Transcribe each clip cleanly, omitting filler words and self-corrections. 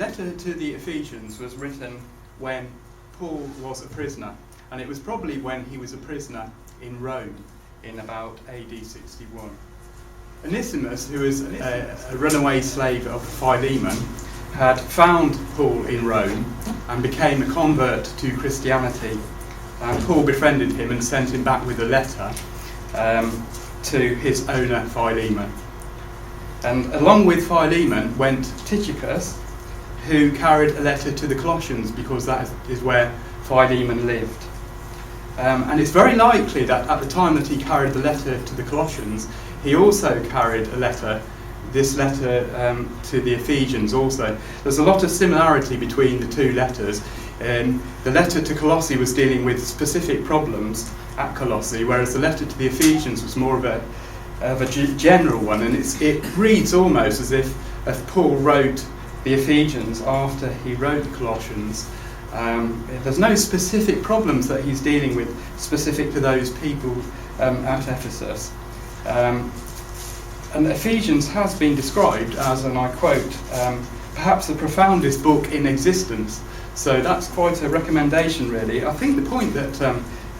letter to the Ephesians was written when Paul was a prisoner, and it was probably when he was a prisoner in Rome in about AD 61. Onesimus, who was a runaway slave of Philemon, had found Paul in Rome and became a convert to Christianity. And Paul befriended him and sent him back with a letter to his owner Philemon. And along with Philemon went Tychicus, who carried a letter to the Colossians, because that is where Philemon lived. And it's very likely that at the time that he carried the letter to the Colossians, he also carried this letter to the Ephesians also. There's a lot of similarity between the two letters. The letter to Colossae was dealing with specific problems at Colossae, whereas the letter to the Ephesians was more of a general one, and it reads almost as if Paul wrote the Ephesians after he wrote the Colossians. There's no specific problems that he's dealing with specific to those people at Ephesus. And Ephesians has been described as, and I quote, perhaps the profoundest book in existence. So that's quite a recommendation, really. I think the point that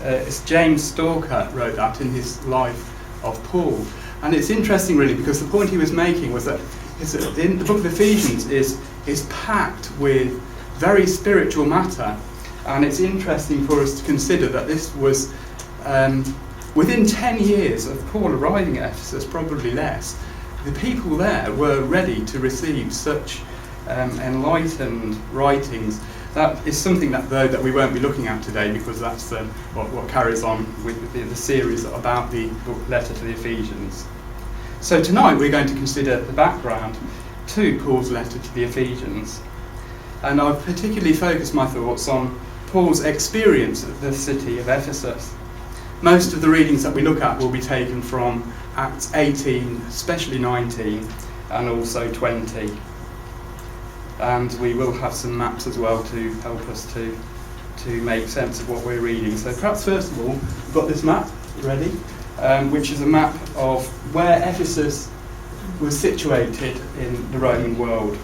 it's James Stalker wrote that in his life of Paul. And it's interesting, really, because the point he was making was that the book of Ephesians is packed with very spiritual matter. And it's interesting for us to consider that this was within 10 years of Paul arriving at Ephesus, probably less. The people there were ready to receive such enlightened writings. That is something that we won't be looking at today, because that's what carries on with the series about the book letter to the Ephesians. So tonight we're going to consider the background to Paul's letter to the Ephesians. And I've particularly focused my thoughts on Paul's experience of the city of Ephesus. Most of the readings that we look at will be taken from Acts 18, especially 19, and also 20. And we will have some maps as well to help us to make sense of what we're reading. So perhaps first of all, we've got this map ready, which is a map of where Ephesus was situated in the Roman world.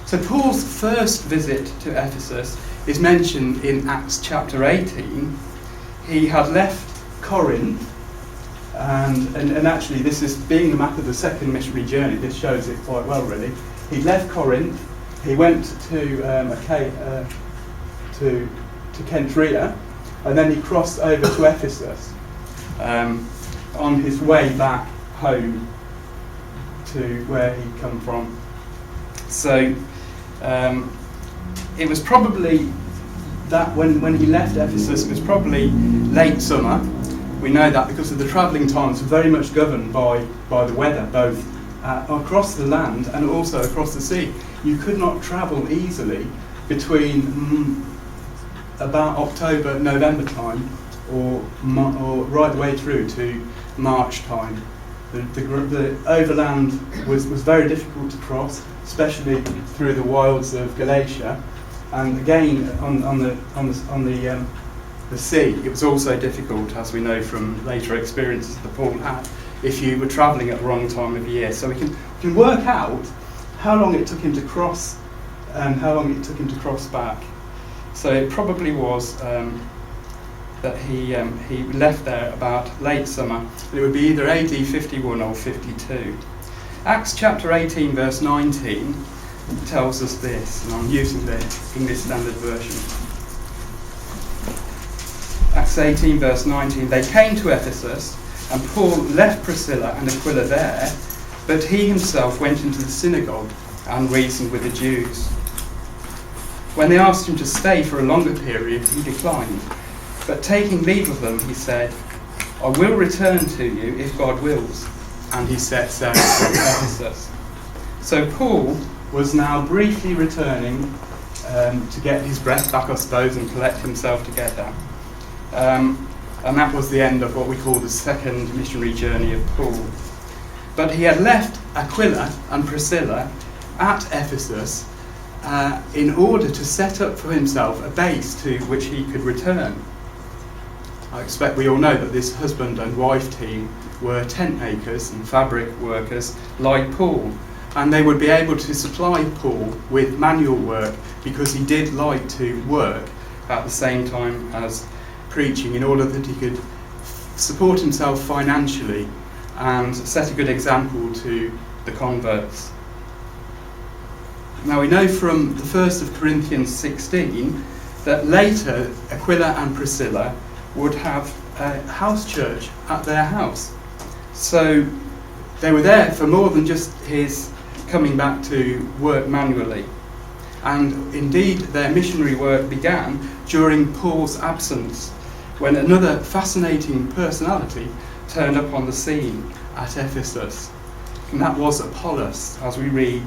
So Paul's first visit to Ephesus is mentioned in Acts chapter 18. He had left Corinth, and actually this is being the map of the second missionary journey. This shows it quite well, really. He left Corinth, he went to Kentria, and then he crossed over to Ephesus on his way back home to where he'd come from. So it was probably that when he left Ephesus, it was probably late summer. We know that because of the travelling times were very much governed by the weather, both across the land and also across the sea. You could not travel easily between about October, November time, or right the way through to March time. The overland was very difficult to cross, especially through the wilds of Galatia, and again on the sea. It was also difficult, as we know from later experiences that Paul had, if you were travelling at the wrong time of year. So we can work out how long it took him to cross and how long it took him to cross back. So it probably was that he left there about late summer. It would be either AD 51 or 52. Acts chapter 18 verse 19 tells us this, and I'm using the English Standard Version. Acts 18 verse 19, they came to Ephesus, and Paul left Priscilla and Aquila there, but he himself went into the synagogue and reasoned with the Jews. When they asked him to stay for a longer period, he declined. But taking leave of them, he said, I will return to you if God wills. And he set sail from Ephesus. So Paul was now briefly returning to get his breath back, I suppose, and collect himself together. And that was the end of what we call the second missionary journey of Paul. But he had left Aquila and Priscilla at Ephesus in order to set up for himself a base to which he could return. I expect we all know that this husband and wife team were tent makers and fabric workers like Paul, and they would be able to supply Paul with manual work because he did like to work at the same time as preaching in order that he could support himself financially and set a good example to the converts. Now we know from the 1st of Corinthians 16 that later Aquila and Priscilla would have a house church at their house. So they were there for more than just his coming back to work manually. And indeed their missionary work began during Paul's absence, when another fascinating personality turned up on the scene at Ephesus. And that was Apollos, as we read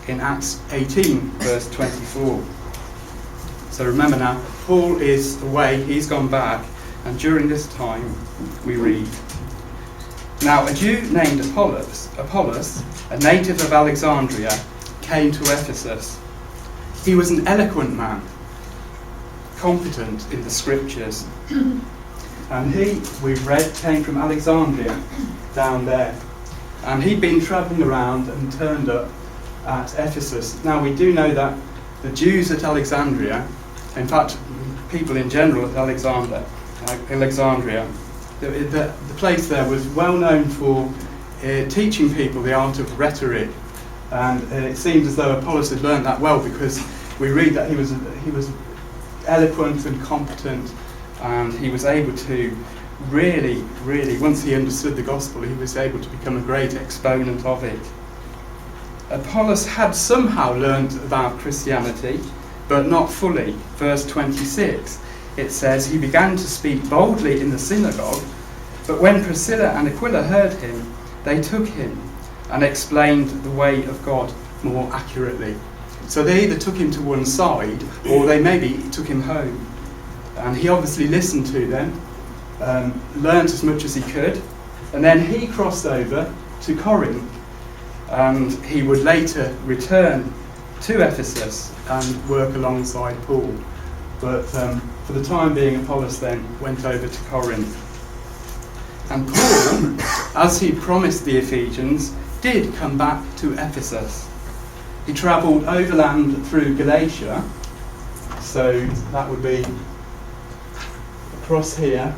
in Acts 18, verse 24. So remember now, Paul is away, he's gone back, and during this time we read, "Now a Jew named Apollos, a native of Alexandria, came to Ephesus. He was an eloquent man, competent in the scriptures." And he, we've read, came from Alexandria, down there. And he'd been travelling around and turned up at Ephesus. Now we do know that the Jews at Alexandria, in fact people in general at Alexandria, the place there was well known for teaching people the art of rhetoric. And it seems as though Apollos had learned that well, because we read that he was eloquent and competent, and he was able to really, once he understood the gospel, he was able to become a great exponent of it. Apollos had somehow learned about Christianity, but not fully. Verse 26, it says, "He began to speak boldly in the synagogue, but when Priscilla and Aquila heard him, they took him and explained the way of God more accurately." So they either took him to one side, or they maybe took him home. And he obviously listened to them, learned as much as he could, and then he crossed over to Corinth, and he would later return to Ephesus and work alongside Paul. But for the time being, Apollos then went over to Corinth. And Paul, as he promised the Ephesians, did come back to Ephesus. He travelled overland through Galatia, so that would be across here,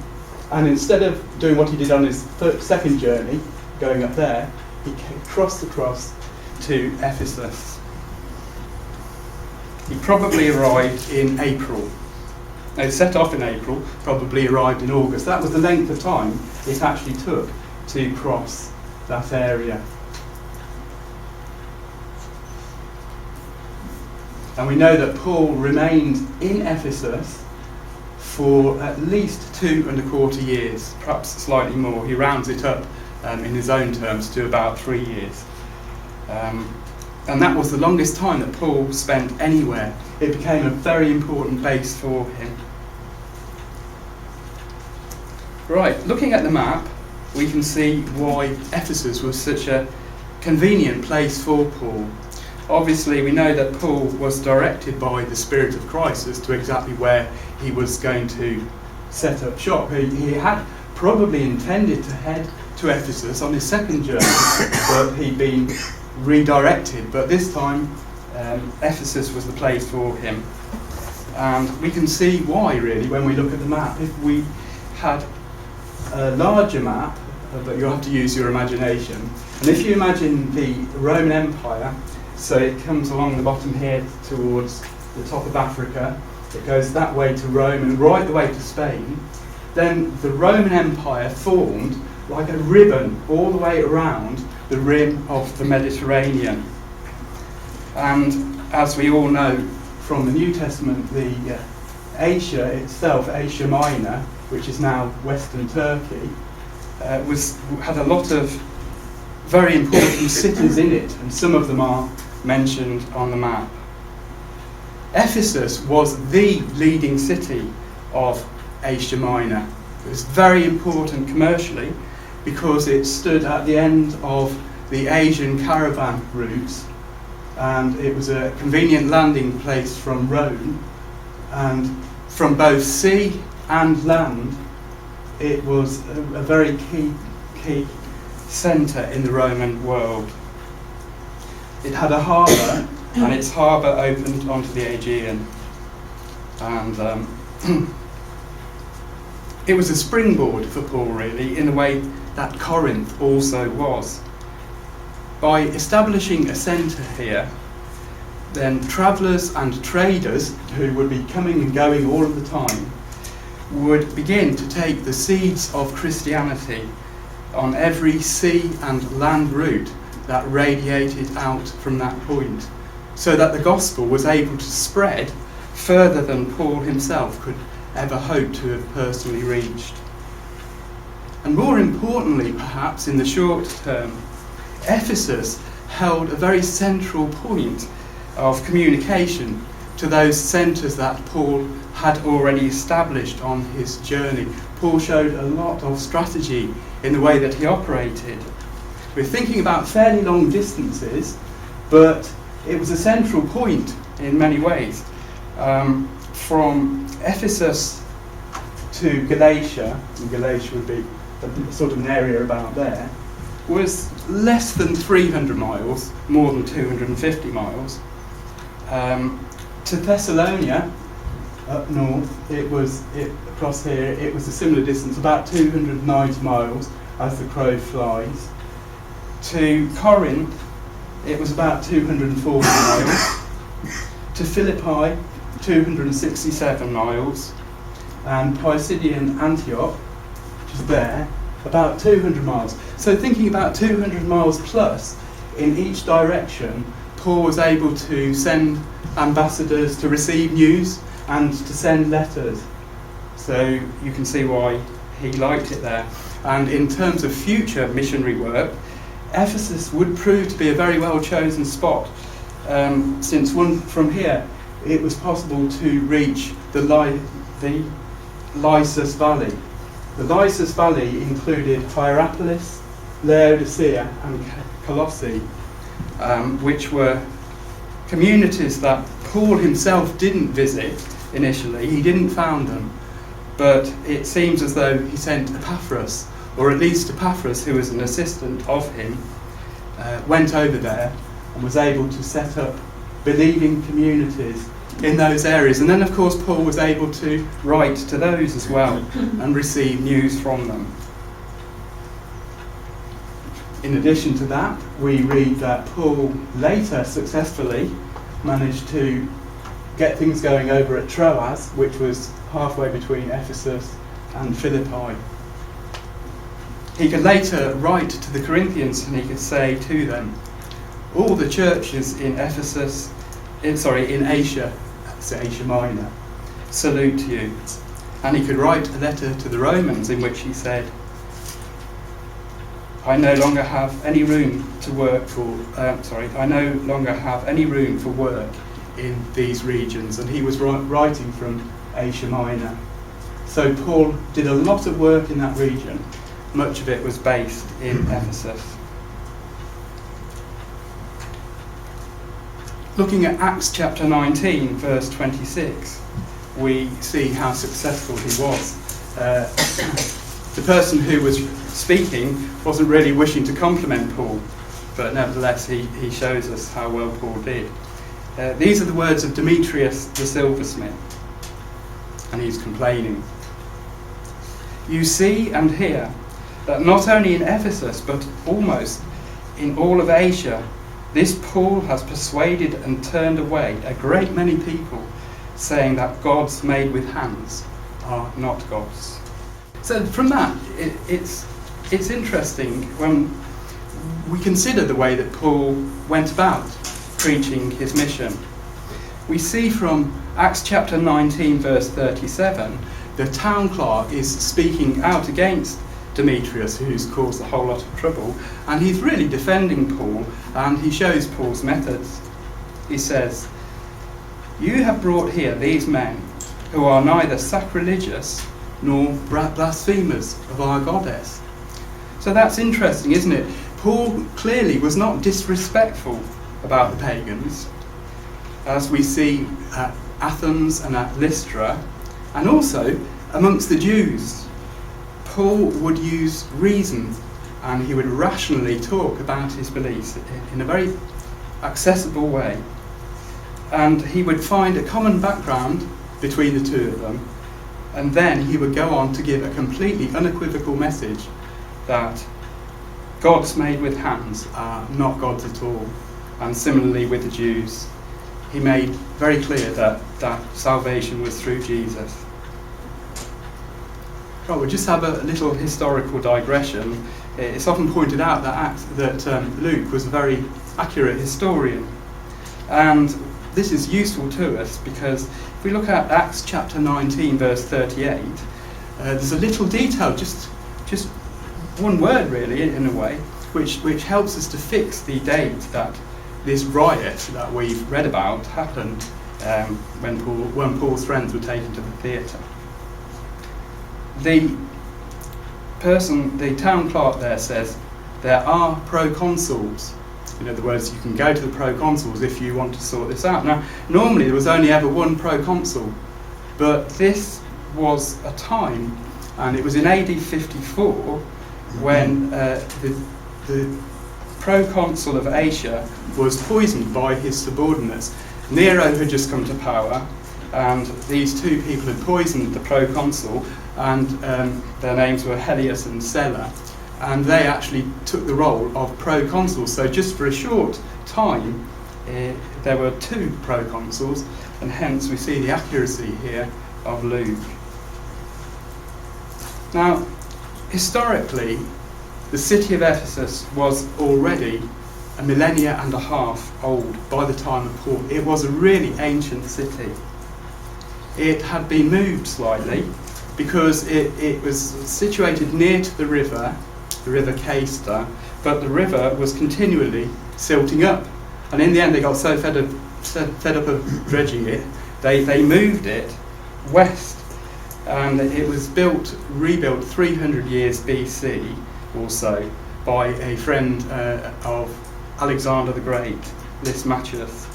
and instead of doing what he did on his second journey, going up there, he crossed across to Ephesus. He probably arrived in April. They set off in April, probably arrived in August. That was the length of time it actually took to cross that area. And we know that Paul remained in Ephesus for at least 2.25 years, perhaps slightly more. He rounds it up in his own terms to about 3 years. And that was the longest time that Paul spent anywhere. It became a very important base for him. Right, looking at the map, we can see why Ephesus was such a convenient place for Paul. Obviously, we know that Paul was directed by the Spirit of Christ as to exactly where he was going to set up shop. He had probably intended to head to Ephesus on his second journey, but he'd been redirected. But this time, Ephesus was the place for him. And we can see why, really, when we look at the map. If we had a larger map, but you'll have to use your imagination. And if you imagine the Roman Empire, so it comes along the bottom here towards the top of Africa, it goes that way to Rome and right the way to Spain, then the Roman Empire formed like a ribbon all the way around the rim of the Mediterranean. And as we all know from the New Testament, the Asia itself, Asia Minor, which is now Western Turkey, had a lot of very important cities in it, and some of them are mentioned on the map. Ephesus was the leading city of Asia Minor. It was very important commercially because it stood at the end of the Asian caravan routes, and it was a convenient landing place from Rome, and from both sea and land it was a very key centre in the Roman world. It had a harbour, and its harbour opened onto the Aegean. And it was a springboard for Paul, really, in a way that Corinth also was. By establishing a centre here, then travellers and traders, who would be coming and going all of the time, would begin to take the seeds of Christianity on every sea and land route that radiated out from that point, so that the gospel was able to spread further than Paul himself could ever hope to have personally reached. And more importantly, perhaps in the short term, Ephesus held a very central point of communication to those centres that Paul had already established on his journey. Paul showed a lot of strategy in the way that he operated. We're thinking about fairly long distances, but it was a central point in many ways. From Ephesus to Galatia, and Galatia would be sort of an area about there, was less than 300 miles, more than 250 miles. To Thessalonica, up north, across here, it was a similar distance, about 290 miles as the crow flies. To Corinth, it was about 240 miles. To Philippi, 267 miles. And Pisidian Antioch, which is there, about 200 miles. So thinking about 200 miles plus in each direction, Paul was able to send ambassadors to receive news and to send letters. So you can see why he liked it there. And in terms of future missionary work, Ephesus would prove to be a very well chosen spot, since from here it was possible to reach the Lycus Valley. The Lycus Valley included Hierapolis, Laodicea and Colossae, which were communities that Paul himself didn't visit initially. He didn't found them, but it seems as though he sent Epaphras, or at least Epaphras, who was an assistant of him, went over there and was able to set up believing communities in those areas. And then, of course, Paul was able to write to those as well and receive news from them. In addition to that, we read that Paul later successfully managed to get things going over at Troas, which was halfway between Ephesus and Philippi. He could later write to the Corinthians and he could say to them, all the churches in in Asia, that's Asia Minor, salute you. And he could write a letter to the Romans in which he said, I no longer have any room for work in these regions. And he was writing from Asia Minor. So Paul did a lot of work in that region. Much of it was based in Ephesus. Looking at Acts chapter 19, verse 26, we see how successful he was. The person who was speaking wasn't really wishing to compliment Paul, but nevertheless he shows us how well Paul did. These are the words of Demetrius the silversmith, and he's complaining. You see and hear that not only in Ephesus, but almost in all of Asia, this Paul has persuaded and turned away a great many people, saying that gods made with hands are not gods. So from that, it's interesting when we consider the way that Paul went about preaching his mission. We see from Acts chapter 19, verse 37, the town clerk is speaking out against Demetrius, who's caused a whole lot of trouble, and he's really defending Paul, and he shows Paul's methods. He says, you have brought here these men who are neither sacrilegious nor blasphemers of our goddess. So that's interesting, isn't it? Paul clearly was not disrespectful about the pagans, as we see at Athens and at Lystra, and also amongst the Jews. Paul would use reason and he would rationally talk about his beliefs in a very accessible way. And he would find a common background between the two of them, and then he would go on to give a completely unequivocal message that gods made with hands are not gods at all. And similarly with the Jews, he made very clear that salvation was through Jesus. Right, we'll just have a little historical digression. It's often pointed out that Luke was a very accurate historian, and this is useful to us because if we look at Acts chapter 19 verse 38, there's a little detail, just one word really in a way, which helps us to fix the date that this riot that we've read about happened when Paul's friends were taken to the theatre. The town clerk there says there are proconsuls. In other words, you can go to the proconsuls if you want to sort this out. Now, normally there was only ever one proconsul, but this was a time, and it was in AD 54 when the proconsul of Asia was poisoned by his subordinates. Nero had just come to power, and these two people had poisoned the proconsul, and their names were Helius and Sella, and they actually took the role of proconsuls. So just for a short time, there were two proconsuls, and hence we see the accuracy here of Luke. Now, historically, the city of Ephesus was already a millennia and a half old by the time of Paul. It was a really ancient city. It had been moved slightly because it was situated near to the river Caister, but the river was continually silting up. And in the end they got so fed up of dredging it, they moved it west. And it was rebuilt 300 years BC or so by a friend of Alexander the Great, Lysimachus.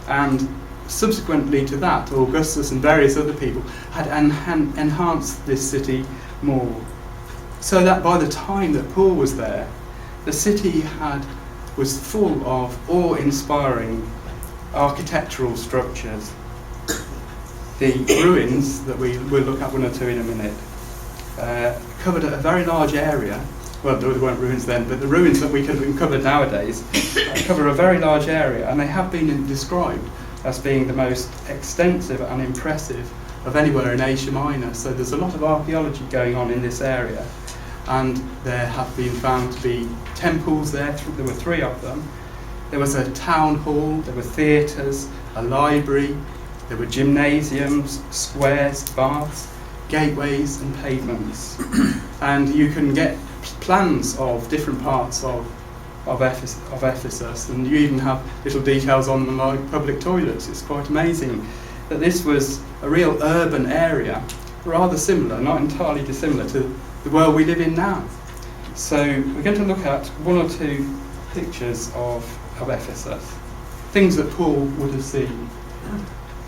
And subsequently to that, Augustus and various other people had enhanced this city more, so that by the time that Paul was there, the city was full of awe-inspiring architectural structures. The ruins that we will look at one or two in a minute covered a very large area. Well, there weren't ruins then, but the ruins that we can uncover nowadays cover a very large area, and they have been described as being the most extensive and impressive of anywhere in Asia Minor. So there's a lot of archaeology going on in this area, and there have been found to be temples there. There were 3 of them. There was a town hall, there were theatres, a library, there were gymnasiums, squares, baths, gateways and pavements. And you can get plans of different parts of Ephesus, and you even have little details on them like public toilets. It's quite amazing that this was a real urban area, rather similar, not entirely dissimilar to the world we live in now. So we're going to look at 1 or 2 pictures of Ephesus, things that Paul would have seen.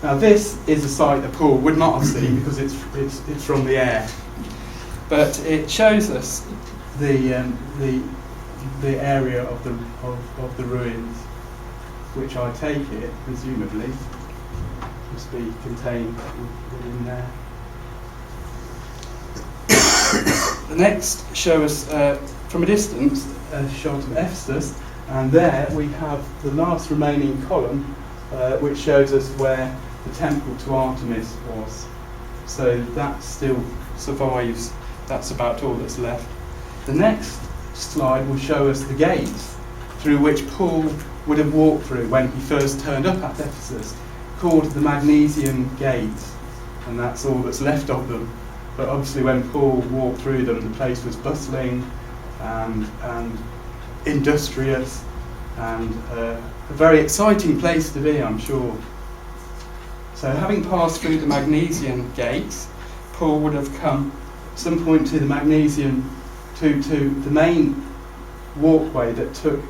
Now this is a site that Paul would not have seen because it's from the air, but it shows us the area of the ruins, which I take it presumably must be contained within there. The next shows from a distance a shot of Ephesus, and there we have the last remaining column, which shows us where the temple to Artemis was. So that still survives. That's about all that's left. The next slide will show us the gates through which Paul would have walked through when he first turned up at Ephesus, called the Magnesian Gates, and that's all that's left of them. But obviously when Paul walked through them, the place was bustling and industrious, and a very exciting place to be, I'm sure. So having passed through the Magnesian Gates, Paul would have come some point to the Magnesian, to the main walkway that took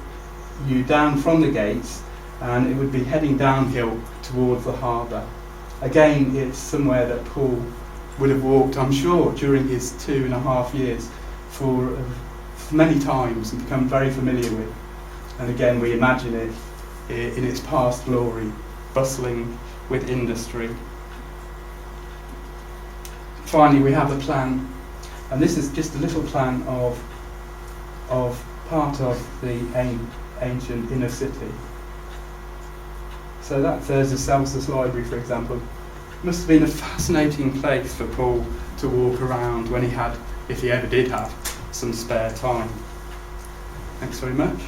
you down from the gates, and it would be heading downhill towards the harbour. Again, it's somewhere that Paul would have walked, I'm sure, during his 2.5 years for many times and become very familiar with. And again, we imagine it in its past glory, bustling with industry. Finally, we have a plan, and this is just a little plan of part of the ancient inner city. So that there's a Celsus library, for example. Must have been a fascinating place for Paul to walk around when he had, if he ever did have, some spare time. Thanks very much.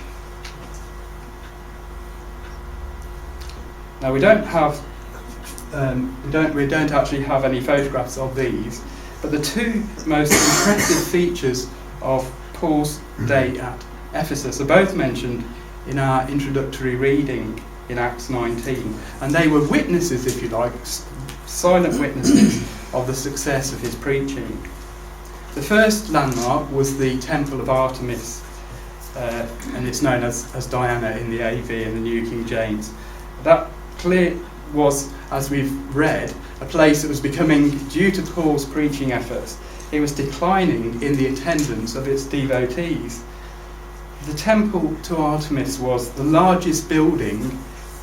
Now we don't actually have any photographs of these, but the two most impressive features of Paul's day at Ephesus are both mentioned in our introductory reading in Acts 19, and they were witnesses, if you like, silent witnesses of the success of his preaching. The first landmark was the Temple of Artemis, and it's known as Diana in the AV and the New King James. That clear was, as we've read, a place that was becoming, due to Paul's preaching efforts, it was declining in the attendance of its devotees. The temple to Artemis was the largest building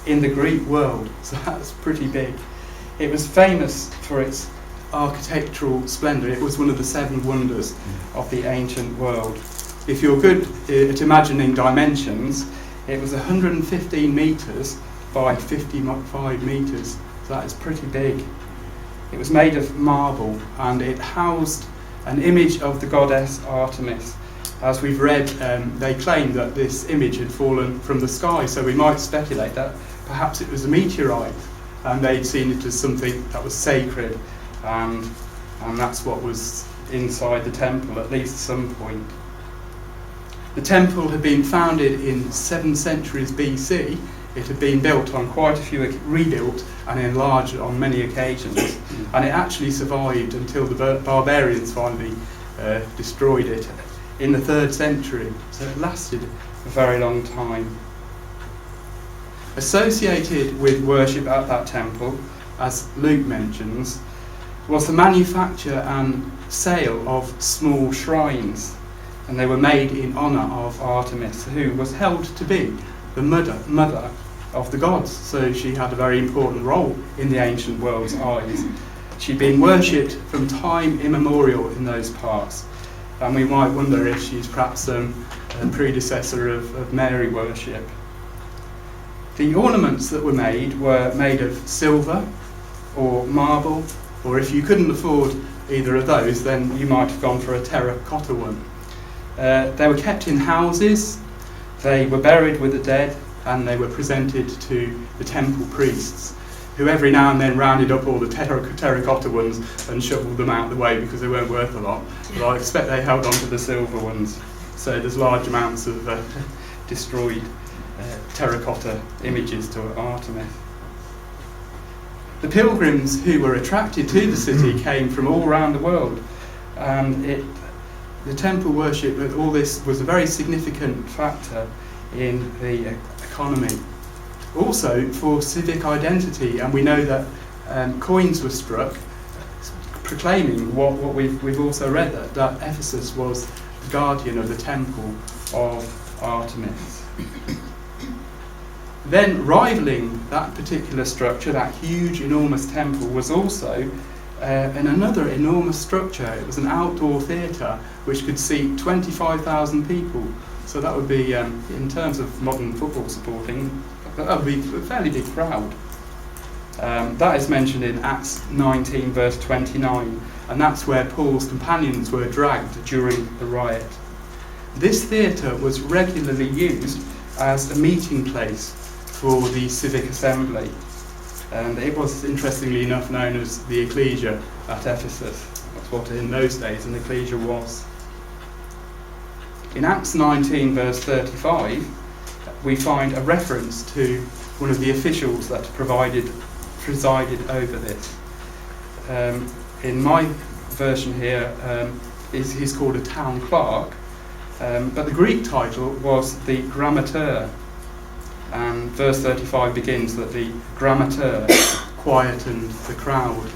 in the Greek world, so that's pretty big. It was famous for its architectural splendour. It was one of the 7 wonders of the ancient world. If you're good at imagining dimensions, it was 115 metres by 55 metres, so that is pretty big. It was made of marble, and it housed an image of the goddess Artemis. As we've read, they claim that this image had fallen from the sky, so we might speculate that perhaps it was a meteorite, and they'd seen it as something that was sacred, and that's what was inside the temple, at least at some point. The temple had been founded in 7 centuries BC. It had been built on quite a few, rebuilt and enlarged on many occasions, and it actually survived until the barbarians finally destroyed it in the 3rd century, so it lasted a very long time. Associated with worship at that temple, as Luke mentions, was the manufacture and sale of small shrines, and they were made in honour of Artemis, who was held to be the mother of the gods, so she had a very important role in the ancient world's eyes. She'd been worshipped from time immemorial in those parts, and we might wonder if she's perhaps a predecessor of Mary worship. The ornaments that were made of silver or marble, or if you couldn't afford either of those, then you might have gone for a terracotta one. They were kept in houses, they were buried with the dead, and they were presented to the temple priests, who every now and then rounded up all the terracotta ones and shoveled them out of the way because they weren't worth a lot. But I expect they held on to the silver ones. So there's large amounts of destroyed terracotta images to Artemis. The pilgrims who were attracted to the city came from all around the world, and the temple worship, all this was a very significant factor in the economy. Also for civic identity, and we know that coins were struck proclaiming what we've also read, that Ephesus was the guardian of the temple of Artemis. Then rivaling that particular structure, that huge enormous temple, was also another enormous structure. It was an outdoor theatre which could seat 25,000 people. So that would be, in terms of modern football supporting, that would be a fairly big crowd. That is mentioned in Acts 19 verse 29, and that's where Paul's companions were dragged during the riot. This theatre was regularly used as a meeting place for the civic assembly, and it was, interestingly enough, known as the ecclesia at Ephesus. That's what in those days an ecclesia was. In Acts 19 verse 35, we find a reference to one of the officials that presided over this. In my version here, he's called a town clerk, but the Greek title was the grammateur, and verse 35 begins that the grammateur quietened the crowd.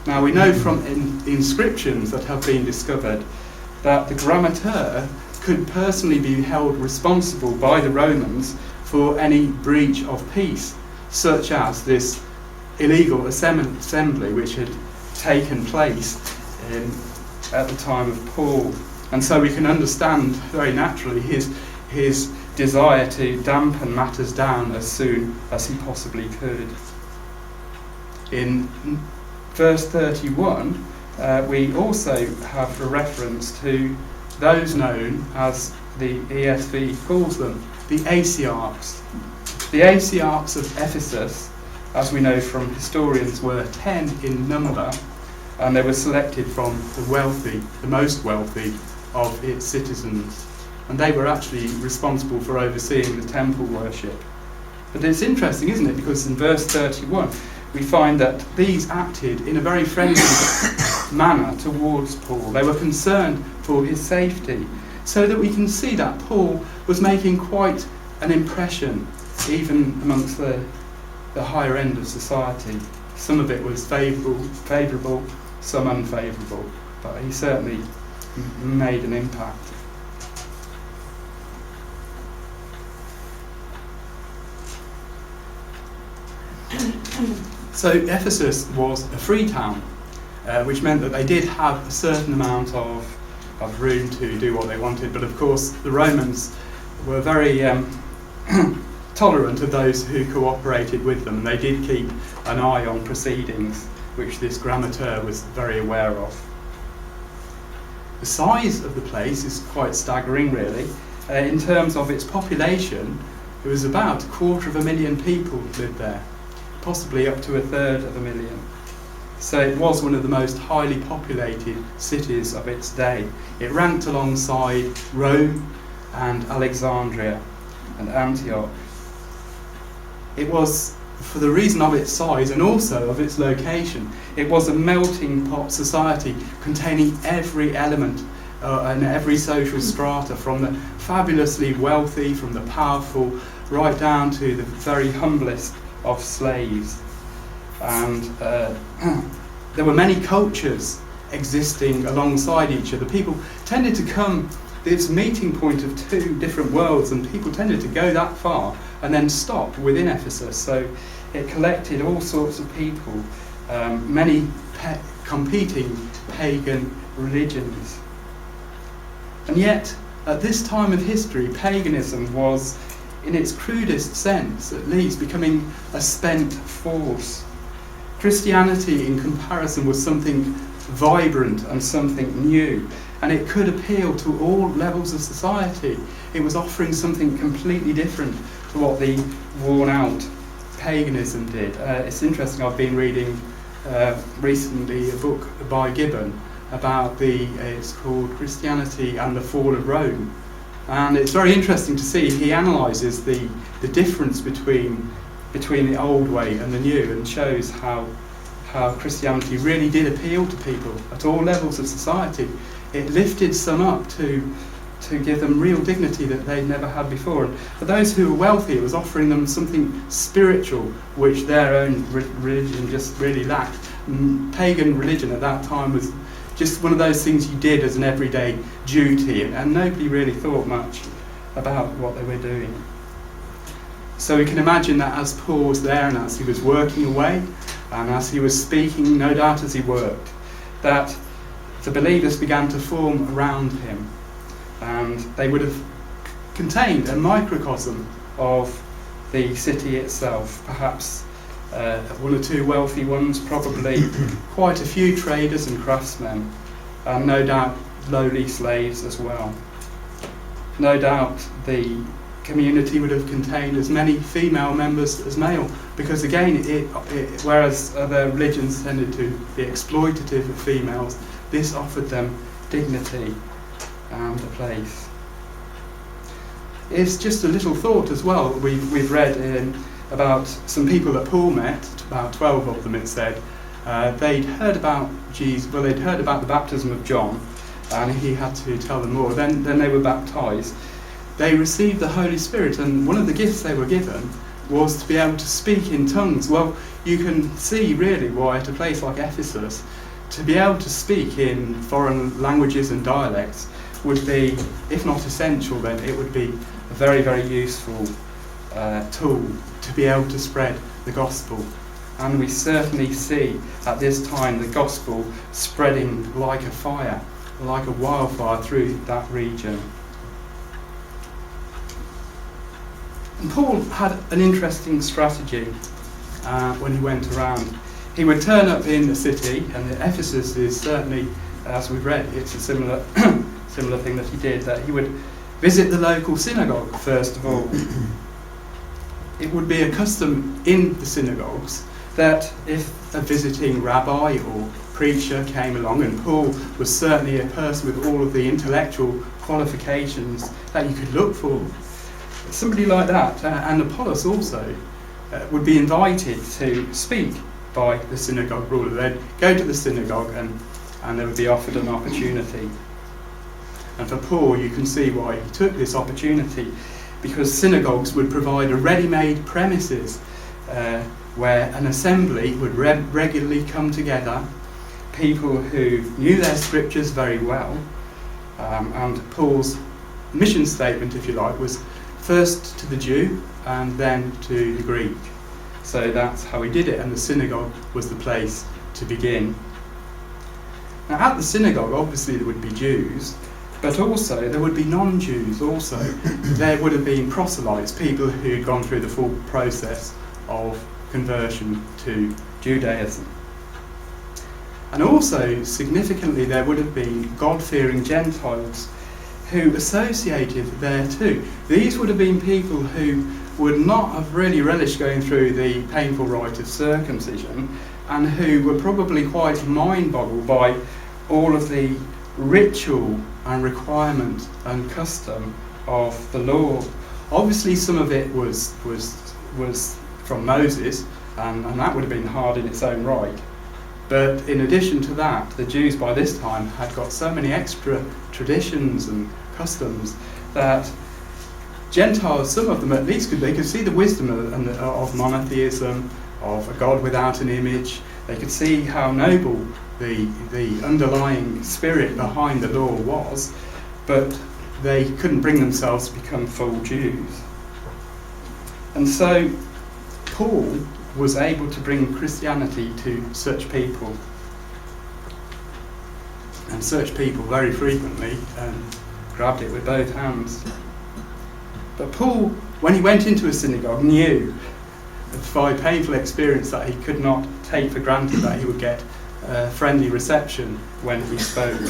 Now we know from inscriptions that have been discovered that the grammateur could personally be held responsible by the Romans for any breach of peace, such as this illegal assembly which had taken place at the time of Paul. And so we can understand very naturally his desire to dampen matters down as soon as he possibly could. In verse 31, we also have a reference to those known as the ESV calls them, the Asiarchs. The Asiarchs of Ephesus, as we know from historians, were 10 in number, and they were selected from the wealthy, the most wealthy of its citizens. And they were actually responsible for overseeing the temple worship. But it's interesting, isn't it? Because in verse 31, we find that these acted in a very friendly manner towards Paul. They were concerned for his safety, so that we can see that Paul was making quite an impression, even amongst the higher end of society. Some of it was favourable, some unfavourable, but he certainly made an impact. So Ephesus was a free town, which meant that they did have a certain amount of room to do what they wanted, but of course the Romans were very tolerant of those who cooperated with them. They did keep an eye on proceedings, which this grammateur was very aware of. The size of the place is quite staggering, really. In terms of its population, it was about 250,000 people lived there, possibly up to 1/3 So it was one of the most highly populated cities of its day. It ranked alongside Rome and Alexandria and Antioch. It was, for the reason of its size and also of its location, it was a melting pot society containing every element and every social strata, from the fabulously wealthy, from the powerful, right down to the very humblest of slaves. And there were many cultures existing alongside each other. People tended to come, this meeting point of two different worlds, and people tended to go that far and then stop within Ephesus. So it collected all sorts of people, many competing pagan religions. And yet, at this time of history, paganism was, in its crudest sense at least, becoming a spent force. Christianity, in comparison, was something vibrant and something new, and it could appeal to all levels of society. It was offering something completely different to what the worn-out paganism did. It's interesting, I've been reading recently a book by Gibbon about it's called Christianity and the Fall of Rome. And it's very interesting to see, he analyses the difference between the old way and the new, and shows how Christianity really did appeal to people at all levels of society. It lifted some up to give them real dignity that they'd never had before. And for those who were wealthy, it was offering them something spiritual which their own religion just really lacked. Pagan religion at that time was just one of those things you did as an everyday duty, and nobody really thought much about what they were doing. So we can imagine that as Paul was there, and as he was working away, and as he was speaking, no doubt as he worked, that the believers began to form around him, and they would have contained a microcosm of the city itself, perhaps one or two wealthy ones, probably quite a few traders and craftsmen, and no doubt lowly slaves as well. No doubt the community would have contained as many female members as male, because again, whereas other religions tended to be exploitative of females, this offered them dignity and a place. It's just a little thought as well. We've read about some people that Paul met, about 12 of them it said. They'd heard about Jesus, well, they'd heard about the baptism of John, and he had to tell them more. Then they were baptised. They received the Holy Spirit, and one of the gifts they were given was to be able to speak in tongues. Well, you can see really why at a place like Ephesus, to be able to speak in foreign languages and dialects would be, if not essential, then it would be a very, very useful tool to be able to spread the gospel. And we certainly see at this time the gospel spreading like a fire, like a wildfire through that region. And Paul had an interesting strategy when he went around. He would turn up in the city, and Ephesus is certainly, as we've read, it's a similar thing that he did, that he would visit the local synagogue first of all. It would be a custom in the synagogues that if a visiting rabbi or preacher came along, and Paul was certainly a person with all of the intellectual qualifications that you could look for, somebody like that, and Apollos also, would be invited to speak by the synagogue ruler. They'd go to the synagogue and they would be offered an opportunity. And for Paul, you can see why he took this opportunity, because synagogues would provide a ready-made premises where an assembly would regularly come together, people who knew their scriptures very well, and Paul's mission statement, if you like, was first to the Jew and then to the Greek. So that's how he did it, and the synagogue was the place to begin. Now at the synagogue, obviously there would be Jews, but also there would be non-Jews also. There would have been proselytes, people who'd gone through the full process of conversion to Judaism. And also, significantly, there would have been God-fearing Gentiles who associated there too. These would have been people who would not have really relished going through the painful rite of circumcision, and who were probably quite mind-boggled by all of the ritual and requirement and custom of the law. Obviously some of it was from Moses, and that would have been hard in its own right. But in addition to that, the Jews by this time had got so many extra traditions and customs that Gentiles, some of them at least, could see the wisdom of monotheism, of a God without an image. They could see how noble the underlying spirit behind the law was, but they couldn't bring themselves to become full Jews. And so Paul was able to bring Christianity to such people. And such people very frequently grabbed it with both hands. But Paul, when he went into a synagogue, knew by painful experience that he could not take for granted that he would get a friendly reception when he spoke.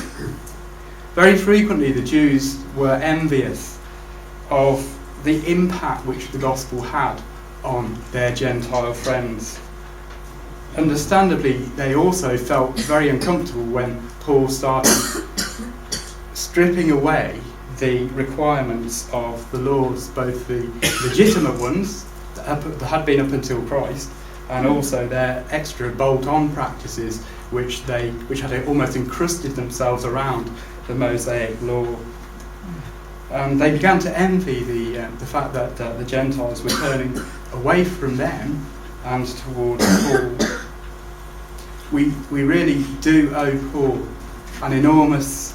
Very frequently the Jews were envious of the impact which the gospel had on their Gentile friends. Understandably, they also felt very uncomfortable when Paul started stripping away the requirements of the laws, both the legitimate ones that had been up until Christ, and also their extra bolt-on practices which had almost encrusted themselves around the Mosaic law. They began to envy the fact that the Gentiles were turning away from them and towards Paul. We really do owe Paul an enormous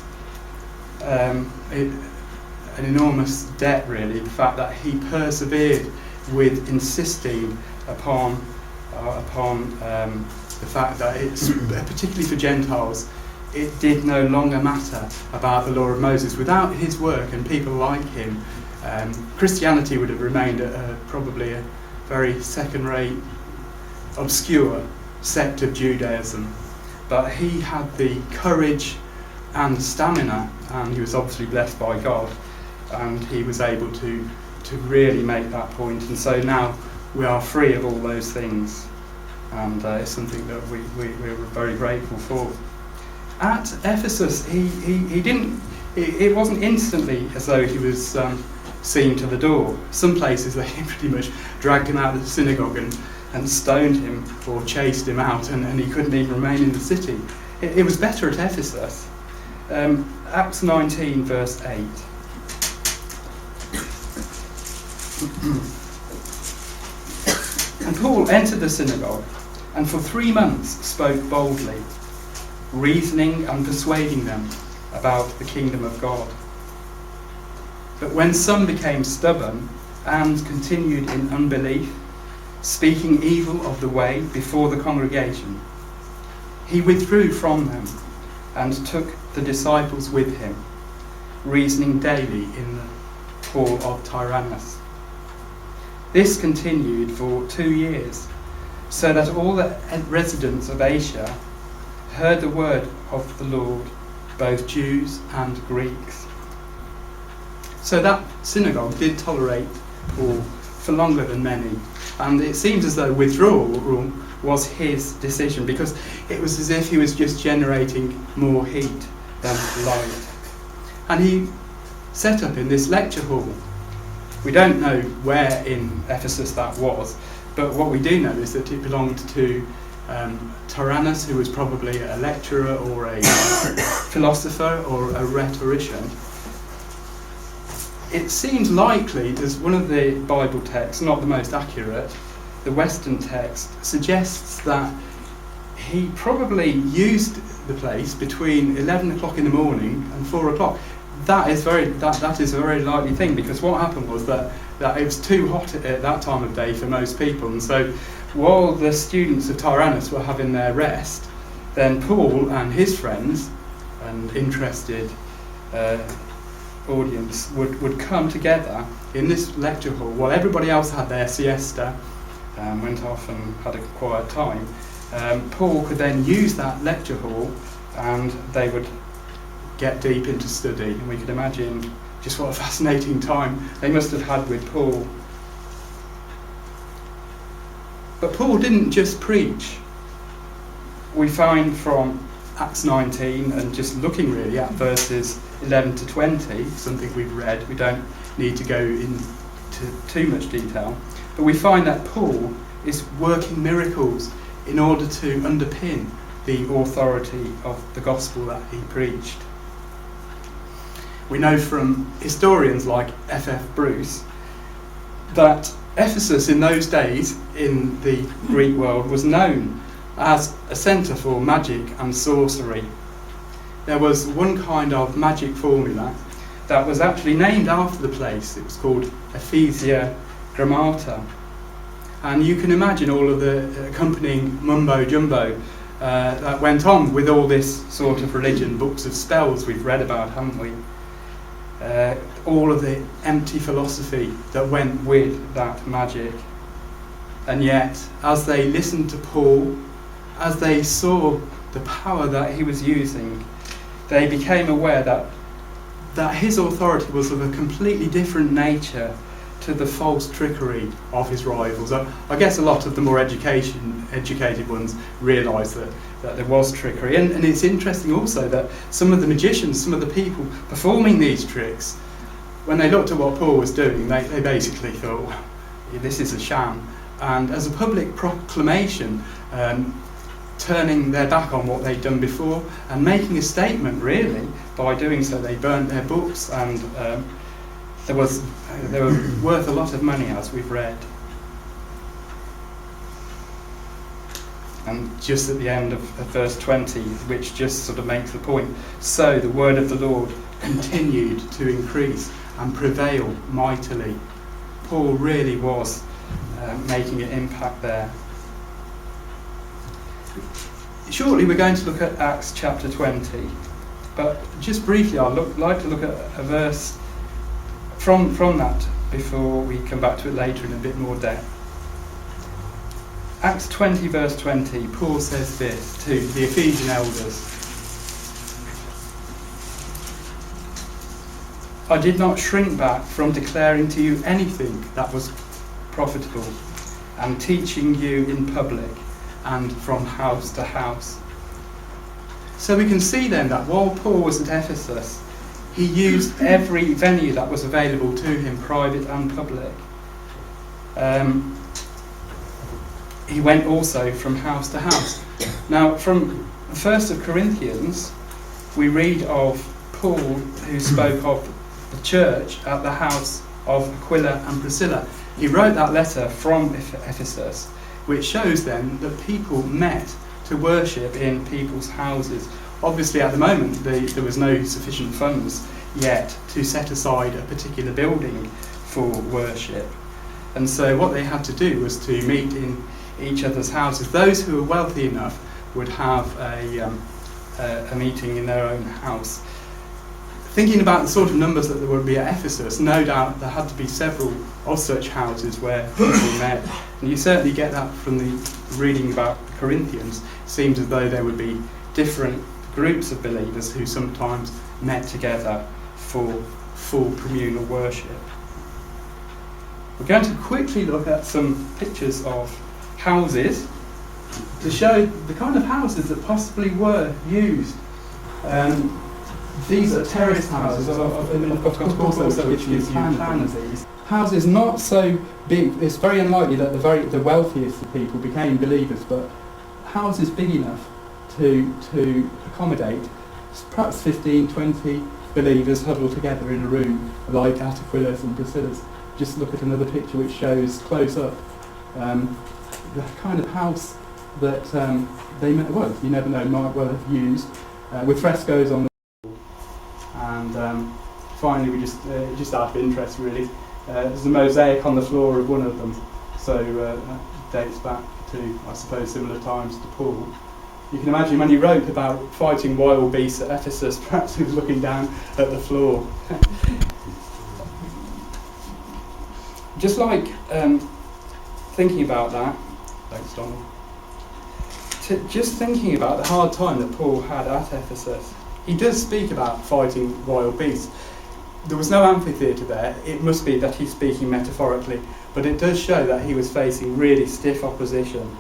debt, really, the fact that he persevered with insisting upon the fact that it's, particularly for Gentiles, it did no longer matter about the law of Moses. Without his work and people like him, Christianity would have remained probably a very second-rate, obscure sect of Judaism. But he had the courage and stamina, and he was obviously blessed by God, and he was able to really make that point. And so now we are free of all those things, and it's something that we're very grateful for. At Ephesus, he didn't. It wasn't instantly as though he was seen to the door. Some places they pretty much dragged him out of the synagogue and stoned him or chased him out, and he couldn't even remain in the city. It was better at Ephesus. Acts 19, verse 8. And Paul entered the synagogue, and for 3 months spoke boldly, reasoning and persuading them about the kingdom of God. But when some became stubborn and continued in unbelief, speaking evil of the way before the congregation. He withdrew from them and took the disciples with him, reasoning daily in the hall of Tyrannus. This continued for 2 years, so that all the residents of Asia heard the word of the Lord, both Jews and Greeks. So that synagogue did tolerate Paul for longer than many, and it seems as though withdrawal was his decision, because it was as if he was just generating more heat than light. And he set up in this lecture hall. We don't know where in Ephesus that was, but what we do know is that it belonged to Tyrannus, who was probably a lecturer or a philosopher or a rhetorician. It seems likely, as one of the Bible texts, not the most accurate, the Western text, suggests that he probably used the place between 11 o'clock in the morning and 4 o'clock. That is a very likely thing, because what happened was that it was too hot at that time of day for most people, and so while the students of Tyrannus were having their rest, then Paul and his friends and interested audience would come together in this lecture hall while everybody else had their siesta, went off and had a quiet time. Paul could then use that lecture hall and they would get deep into study, and we could imagine just what a fascinating time they must have had with Paul. But Paul didn't just preach. We find from Acts 19, and just looking really at verses 11 to 20, something we've read, we don't need to go into too much detail, but we find that Paul is working miracles in order to underpin the authority of the gospel that he preached. We know from historians like F.F. Bruce that Ephesus in those days in the Greek world was known as a centre for magic and sorcery. There was one kind of magic formula that was actually named after the place. It was called Ephesia Grammata. And you can imagine all of the accompanying mumbo-jumbo that went on with all this sort of religion, books of spells we've read about, haven't we? All of the empty philosophy that went with that magic. And yet, as they listened to Paul, as they saw the power that he was using, they became aware that his authority was of a completely different nature to the false trickery of his rivals. I guess a lot of the more educated ones realised that there was trickery. And it's interesting also that some of the magicians, some of the people performing these tricks, when they looked at what Paul was doing, they basically thought, well, this is a sham. And as a public proclamation, turning their back on what they'd done before and making a statement, really. By doing so, they burnt their books, and they were worth a lot of money, as we've read. And just at the end of verse 20, which just sort of makes the point, so the word of the Lord continued to increase and prevail mightily. Paul really was making an impact there. Shortly we're going to look at Acts chapter 20, but just briefly I'd like to look at a verse from that before we come back to it later in a bit more depth. Acts 20 verse 20, Paul says this to the Ephesian elders: I did not shrink back from declaring to you anything that was profitable, and teaching you in public and from house to house. So we can see then that while Paul was at Ephesus, he used every venue that was available to him, private and public. He went also from house to house. Now, from 1 Corinthians, we read of Paul, who spoke of the church at the house of Aquila and Priscilla. He wrote that letter from Ephesus, which shows then that people met to worship in people's houses. Obviously, at the moment, there was no sufficient funds yet to set aside a particular building for worship. And so what they had to do was to meet in each other's houses. Those who were wealthy enough would have a meeting in their own house. Thinking about the sort of numbers that there would be at Ephesus, no doubt there had to be several of such houses where people met. And you certainly get that from the reading about the Corinthians. It seems as though there would be different groups of believers who sometimes met together for full communal worship. We're going to quickly look at some pictures of houses to show the kind of houses that possibly were used. These are terraced houses. I've got a couple also which gives you plans of these. Houses not so big, it's very unlikely that the wealthiest of people became believers, but houses big enough to accommodate perhaps 15, 20 believers huddled together in a room, like at Aquila's and Priscilla's. Just look at another picture which shows close up the kind of house that they you never know, might well have used, with frescoes on the wall. And finally, we just out of interest really, there's a mosaic on the floor of one of them, so that dates back to, I suppose, similar times to Paul. You can imagine when he wrote about fighting wild beasts at Ephesus, perhaps he was looking down at the floor. Just like thinking about that, thanks Donald, just thinking about the hard time that Paul had at Ephesus. He does speak about fighting wild beasts. There was no amphitheatre there. It must be that he's speaking metaphorically, but it does show that he was facing really stiff opposition.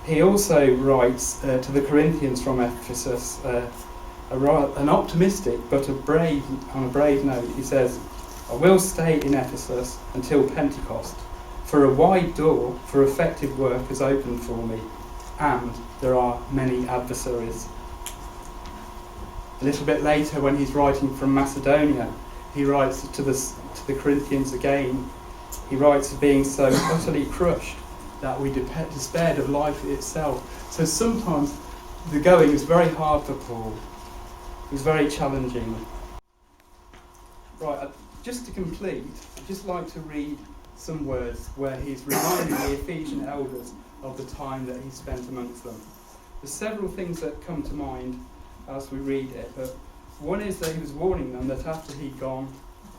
He also writes to the Corinthians from Ephesus an optimistic but on a brave note. He says, "I will stay in Ephesus until Pentecost, for a wide door for effective work has opened for me, and there are many adversaries." A little bit later, when he's writing from Macedonia, he writes to the Corinthians again. He writes of being so utterly crushed that we despaired of life itself. So sometimes the going was very hard for Paul. It was very challenging. Right, just to complete, I'd just like to read some words where he's reminding the Ephesian elders of the time that he spent amongst them. There's several things that come to mind as we read it, but one is that he was warning them that after he'd gone,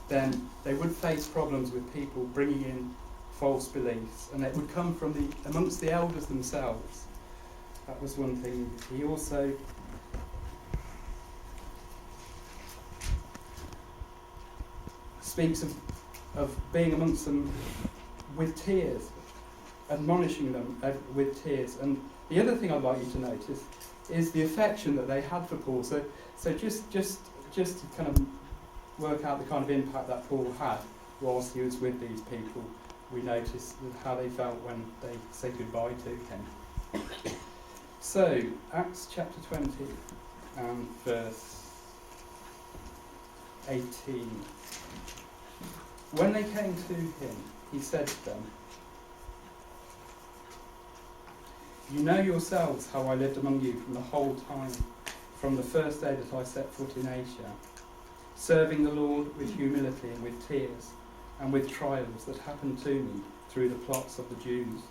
then they would face problems with people bringing in false beliefs, and it would come from amongst the elders themselves. That was one thing. He also speaks of being amongst them with tears, admonishing them with tears. And the other thing I'd like you to notice is the affection that they had for Paul. So just to kind of work out the kind of impact that Paul had whilst he was with these people, we notice how they felt when they said goodbye to him. So, Acts chapter 20 and verse 18. When they came to him, he said to them, "You know yourselves how I lived among you from the whole time, from the first day that I set foot in Asia, serving the Lord with humility and with tears, and with trials that happened to me through the plots of the Jews.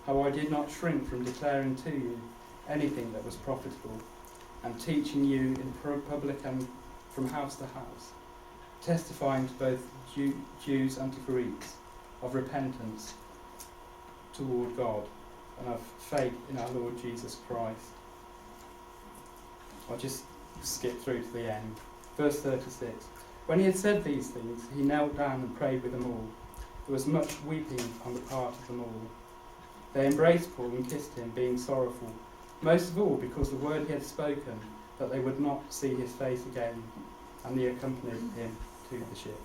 How I did not shrink from declaring to you anything that was profitable, and teaching you in public and from house to house, testifying to both Jews and to Greeks of repentance toward God and of faith in our Lord Jesus Christ." I'll just skip through to the end. Verse 36. When he had said these things, he knelt down and prayed with them all. There was much weeping on the part of them all. They embraced Paul and kissed him, being sorrowful, most of all because the word he had spoken, that they would not see his face again, and they accompanied him to the ship.